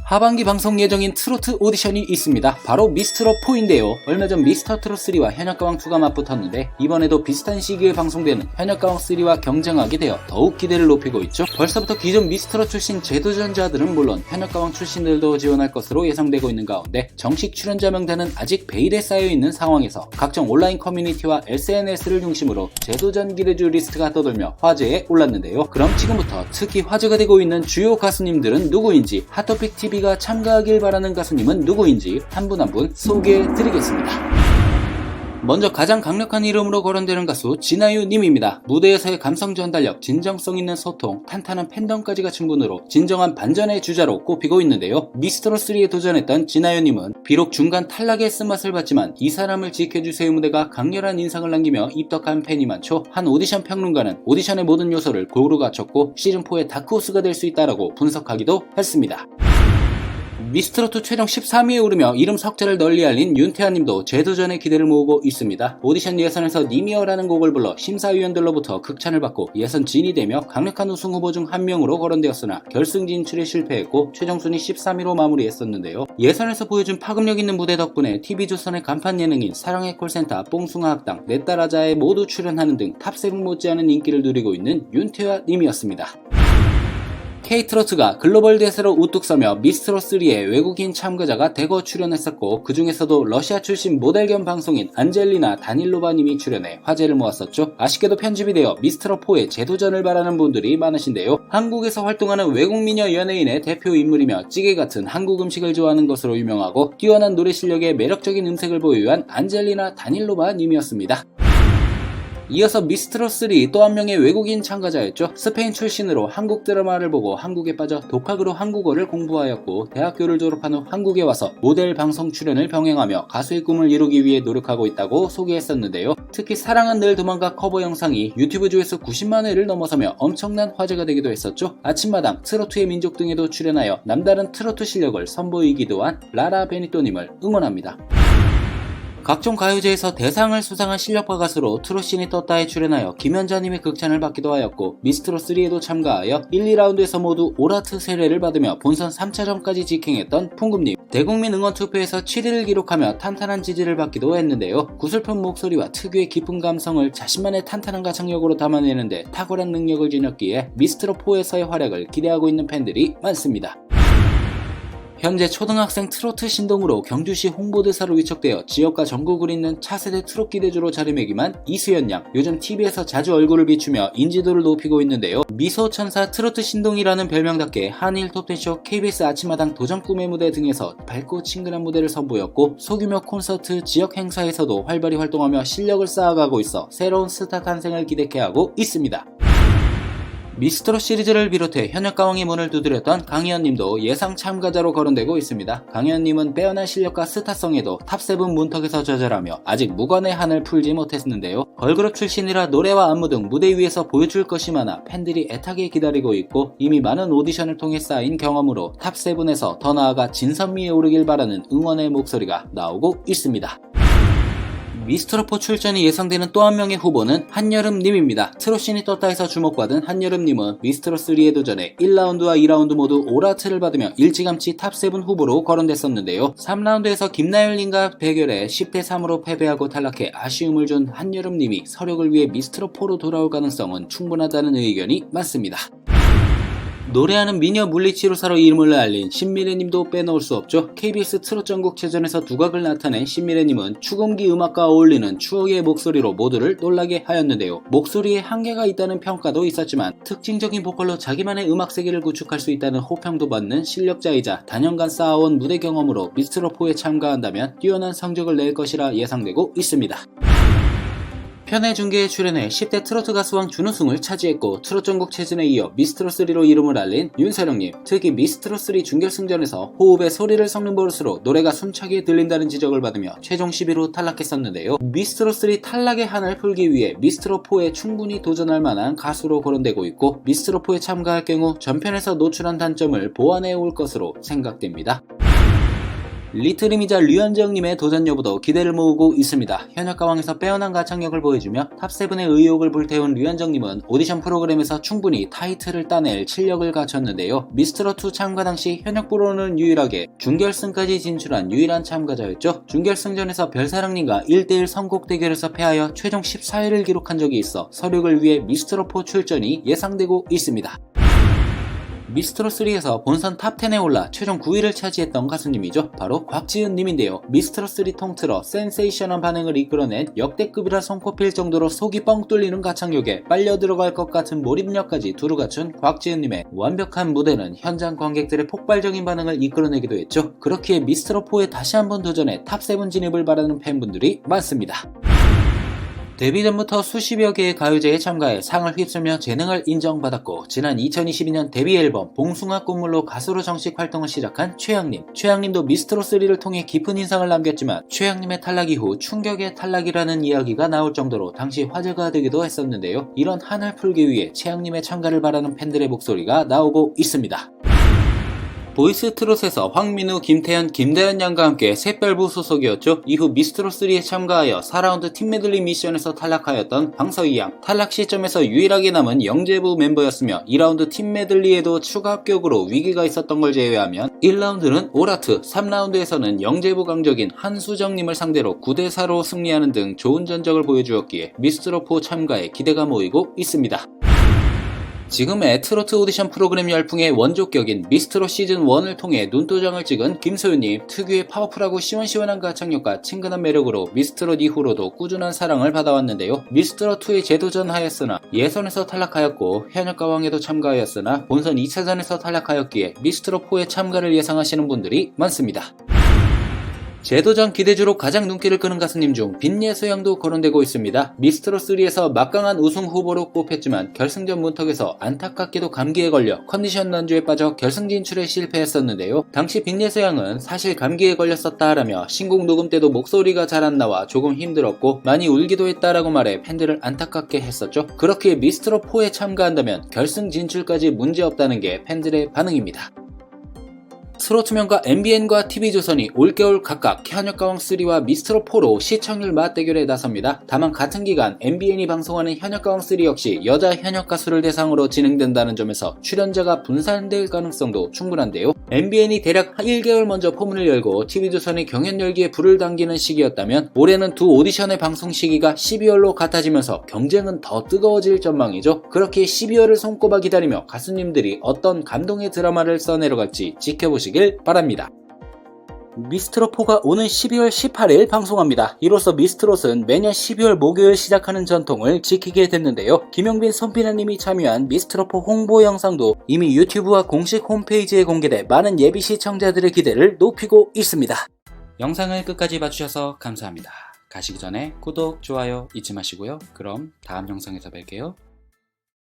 하반기 방송 예정인 트로트 오디션이 있습니다. 바로 미스트롯4인데요. 얼마 전 미스터트롯3와 현역가왕2가 맞붙었는데 이번에도 비슷한 시기에 방송되는 현역가왕3와 경쟁하게 되어 더욱 기대를 높이고 있죠. 벌써부터 기존 미스트롯 출신 재도전자들은 물론 현역가왕 출신들도 지원할 것으로 예상되고 있는 가운데 정식 출연자 명단은 아직 베일에 쌓여있는 상황에서 각종 온라인 커뮤니티와 SNS를 중심으로 재도전 기대주 리스트가 떠돌며 화제에 올랐는데요. 그럼 지금부터 특히 화제가 되고 있는 주요 가수님들은 누구인지, 핫토픽TV가 참가하길 바라는 가수님은 누구인지 한 분 한 분 소개해드리겠습니다. 먼저 가장 강력한 이름으로 거론되는 가수 진아유님입니다. 무대에서의 감성 전달력, 진정성 있는 소통, 탄탄한 팬덤까지 갖춘 분으로 진정한 반전의 주자로 꼽히고 있는데요. 미스트롯3에 도전했던 진아유님은 비록 중간 탈락의 쓴맛을 봤지만 이 사람을 지켜주세요 무대가 강렬한 인상을 남기며 입덕한 팬이 많죠. 한 오디션 평론가는 오디션의 모든 요소를 골고루 갖췄고 시즌4의 다크호스가 될 수 있다라고 분석하기도 했습니다. 미스트롯2 최종 13위에 오르며 이름 석자를 널리 알린 윤태환님도 재도전의 기대를 모으고 있습니다. 오디션 예선에서 님이어라는 곡을 불러 심사위원들로부터 극찬을 받고 예선 진이 되며 강력한 우승 후보 중 한 명으로 거론되었으나 결승 진출에 실패했고 최종 순위 13위로 마무리했었는데요. 예선에서 보여준 파급력 있는 무대 덕분에 TV조선의 간판 예능인 사랑의 콜센터, 뽕숭아 학당, 내 딸 아자에 모두 출연하는 등 탑7 못지않은 인기를 누리고 있는 윤태환님이었습니다. K트로트가 글로벌 대세로 우뚝 서며 미스트롯3에 외국인 참가자가 대거 출연했었고 그 중에서도 러시아 출신 모델 겸 방송인 안젤리나 다닐로바님이 출연해 화제를 모았었죠. 아쉽게도 편집이 되어 미스트롯4의 재도전을 바라는 분들이 많으신데요. 한국에서 활동하는 외국 미녀 연예인의 대표 인물이며 찌개 같은 한국 음식을 좋아하는 것으로 유명하고 뛰어난 노래 실력에 매력적인 음색을 보유한 안젤리나 다닐로바님이었습니다. 이어서 미스트롯3 또 한 명의 외국인 참가자였죠. 스페인 출신으로 한국 드라마를 보고 한국에 빠져 독학으로 한국어를 공부하였고 대학교를 졸업한 후 한국에 와서 모델 방송 출연을 병행하며 가수의 꿈을 이루기 위해 노력하고 있다고 소개했었는데요. 특히 사랑은 늘 도망가 커버 영상이 유튜브 조회수 90만 회를 넘어서며 엄청난 화제가 되기도 했었죠. 아침마당, 트로트의 민족 등에도 출연하여 남다른 트로트 실력을 선보이기도 한 라라 베니토님을 응원합니다. 각종 가요제에서 대상을 수상한 실력파 가수로 트롯신이 떴다에 출연하여 김연자님의 극찬을 받기도 하였고 미스트롯3에도 참가하여 1, 2라운드에서 모두 오라트 세례를 받으며 본선 3차전까지 직행했던 풍금님. 대국민 응원 투표에서 7위를 기록하며 탄탄한 지지를 받기도 했는데요. 구슬픈 목소리와 특유의 깊은 감성을 자신만의 탄탄한 가창력으로 담아내는데 탁월한 능력을 지녔기에 미스트롯4에서의 활약을 기대하고 있는 팬들이 많습니다. 현재 초등학생 트로트 신동으로 경주시 홍보대사로 위촉되어 지역과 전국을 잇는 차세대 트롯 기대주로 자리매김한 이수연 양. 요즘 TV에서 자주 얼굴을 비추며 인지도를 높이고 있는데요. 미소천사 트로트 신동이라는 별명답게 한일 톱텐쇼, KBS 아침마당 도전 꿈의 무대 등에서 밝고 친근한 무대를 선보였고 소규모 콘서트, 지역 행사에서도 활발히 활동하며 실력을 쌓아가고 있어 새로운 스타 탄생을 기대케 하고 있습니다. 미스트롯 시리즈를 비롯해 현역가왕의 문을 두드렸던 강희연님도 예상 참가자로 거론되고 있습니다. 강희연님은 빼어난 실력과 스타성에도 탑7 문턱에서 저절하며 아직 무관의 한을 풀지 못했는데요. 걸그룹 출신이라 노래와 안무 등 무대 위에서 보여줄 것이 많아 팬들이 애타게 기다리고 있고 이미 많은 오디션을 통해 쌓인 경험으로 탑7에서 더 나아가 진선미에 오르길 바라는 응원의 목소리가 나오고 있습니다. 미스트롯4 출전이 예상되는 또 한 명의 후보는 한여름님입니다. 트롯신이 떴다에서 주목받은 한여름님은 미스트롯3에 도전해 1라운드와 2라운드 모두 오라트를 받으며 일찌감치 탑7 후보로 거론됐었는데요. 3라운드에서 김나열님과 대결해 10대3으로 패배하고 탈락해 아쉬움을 준 한여름님이 서력을 위해 미스트롯4로 돌아올 가능성은 충분하다는 의견이 많습니다. 노래하는 미녀 물리치료사로 이름을 알린 신미래님도 빼놓을 수 없죠. KBS 트롯 전국체전에서 두각을 나타낸 신미래님은 추금기 음악과 어울리는 추억의 목소리로 모두를 놀라게 하였는데요. 목소리에 한계가 있다는 평가도 있었지만 특징적인 보컬로 자기만의 음악 세계를 구축할 수 있다는 호평도 받는 실력자이자 단연간 쌓아온 무대 경험으로 미스트롯4에 참가한다면 뛰어난 성적을 낼 것이라 예상되고 있습니다. 편의 중계에 출연해 10대 트로트 가수왕 준우승을 차지했고 트롯 전국체전에 이어 미스트롯3로 이름을 알린 윤세령님. 특히 미스트롯3 준결승전에서 호흡에 소리를 섞는 버릇으로 노래가 숨차게 들린다는 지적을 받으며 최종 10위로 탈락했었는데요. 미스트롯3 탈락의 한을 풀기 위해 미스트롯4에 충분히 도전할 만한 가수로 거론되고 있고 미스트롯4에 참가할 경우 전편에서 노출한 단점을 보완해 올 것으로 생각됩니다. 리트림이자 류현정님의 도전 여부도 기대를 모으고 있습니다. 현역가왕에서 빼어난 가창력을 보여주며 탑7의 의욕을 불태운 류현정님은 오디션 프로그램에서 충분히 타이틀을 따낼 실력을 갖췄는데요. 미스트롯2 참가 당시 현역부로는 유일하게 준결승까지 진출한 유일한 참가자였죠. 준결승전에서 별사랑님과 1대1 선곡 대결에서 패하여 최종 14위를 기록한 적이 있어 서력을 위해 미스트롯4 출전이 예상되고 있습니다. 미스트롯3에서 본선 탑10에 올라 최종 9위를 차지했던 가수님이죠. 바로 곽지은님인데요. 미스트롯3 통틀어 센세이션한 반응을 이끌어낸 역대급이라 손꼽힐 정도로 속이 뻥 뚫리는 가창력에 빨려 들어갈 것 같은 몰입력까지 두루 갖춘 곽지은님의 완벽한 무대는 현장 관객들의 폭발적인 반응을 이끌어내기도 했죠. 그렇기에 미스트롯4에 다시 한번 도전해 탑7 진입을 바라는 팬분들이 많습니다. 데뷔 전부터 수십여 개의 가요제에 참가해 상을 휩쓸며 재능을 인정받았고 지난 2022년 데뷔 앨범 봉숭아 꽃물로 가수로 정식 활동을 시작한 최양님. 최양님도 미스트롯3를 통해 깊은 인상을 남겼지만 최양님의 탈락 이후 충격의 탈락이라는 이야기가 나올 정도로 당시 화제가 되기도 했었는데요. 이런 한을 풀기 위해 최양님의 참가를 바라는 팬들의 목소리가 나오고 있습니다. 보이스 트롯에서 황민우, 김태현, 김다현 양과 함께 샛별부 소속이었죠. 이후 미스트롯3에 참가하여 4라운드 팀 메들리 미션에서 탈락하였던 황서희 양. 탈락 시점에서 유일하게 남은 영재부 멤버였으며 2라운드 팀 메들리에도 추가 합격으로 위기가 있었던 걸 제외하면 1라운드는 오라트, 3라운드에서는 영재부 강적인 한수정님을 상대로 9대4로 승리하는 등 좋은 전적을 보여주었기에 미스트롯4 참가에 기대가 모이고 있습니다. 지금의 트로트 오디션 프로그램 열풍의 원조격인 미스트롯 시즌1을 통해 눈도장을 찍은 김소윤님. 특유의 파워풀하고 시원시원한 가창력과 친근한 매력으로 미스트롯 이후로도 꾸준한 사랑을 받아왔는데요. 미스트롯2에 재도전하였으나 예선에서 탈락하였고 현역가왕에도 참가하였으나 본선 2차전에서 탈락하였기에 미스트롯4에 참가를 예상하시는 분들이 많습니다. 재도전 기대주로 가장 눈길을 끄는 가수님 중 빈예수양도 거론되고 있습니다. 미스트롯3에서 막강한 우승 후보로 꼽혔지만 결승전 문턱에서 안타깝게도 감기에 걸려 컨디션 난조에 빠져 결승 진출에 실패했었는데요. 당시 빈예수양은 사실 감기에 걸렸었다라며 신곡 녹음 때도 목소리가 잘 안 나와 조금 힘들었고 많이 울기도 했다라고 말해 팬들을 안타깝게 했었죠. 그렇기에 미스트롯4에 참가한다면 결승 진출까지 문제없다는 게 팬들의 반응입니다. 트로트명과 MBN과 TV조선이 올겨울 각각 현역가왕3와 미스트롯4로 시청률 맞대결에 나섭니다. 다만 같은 기간 MBN이 방송하는 현역가왕3 역시 여자 현역가수를 대상으로 진행된다는 점에서 출연자가 분산될 가능성도 충분한데요. MBN이 대략 1개월 먼저 포문을 열고 TV조선이 경연 열기에 불을 당기는 시기였다면 올해는 두 오디션의 방송 시기가 12월로 같아지면서 경쟁은 더 뜨거워질 전망이죠. 그렇게 12월을 손꼽아 기다리며 가수님들이 어떤 감동의 드라마를 써내려갈지 지켜보시길 바랍니다. 미스트롯4가 오는 12월 18일 방송합니다. 이로써 미스트롯은 매년 12월 목요일 시작하는 전통을 지키게 됐는데요. 김용빈, 손피나님이 참여한 미스트롯4 홍보 영상도 이미 유튜브와 공식 홈페이지에 공개돼 많은 예비 시청자들의 기대를 높이고 있습니다. 영상을 끝까지 봐주셔서 감사합니다. 가시기 전에 구독, 좋아요 잊지 마시고요. 그럼 다음 영상에서 뵐게요.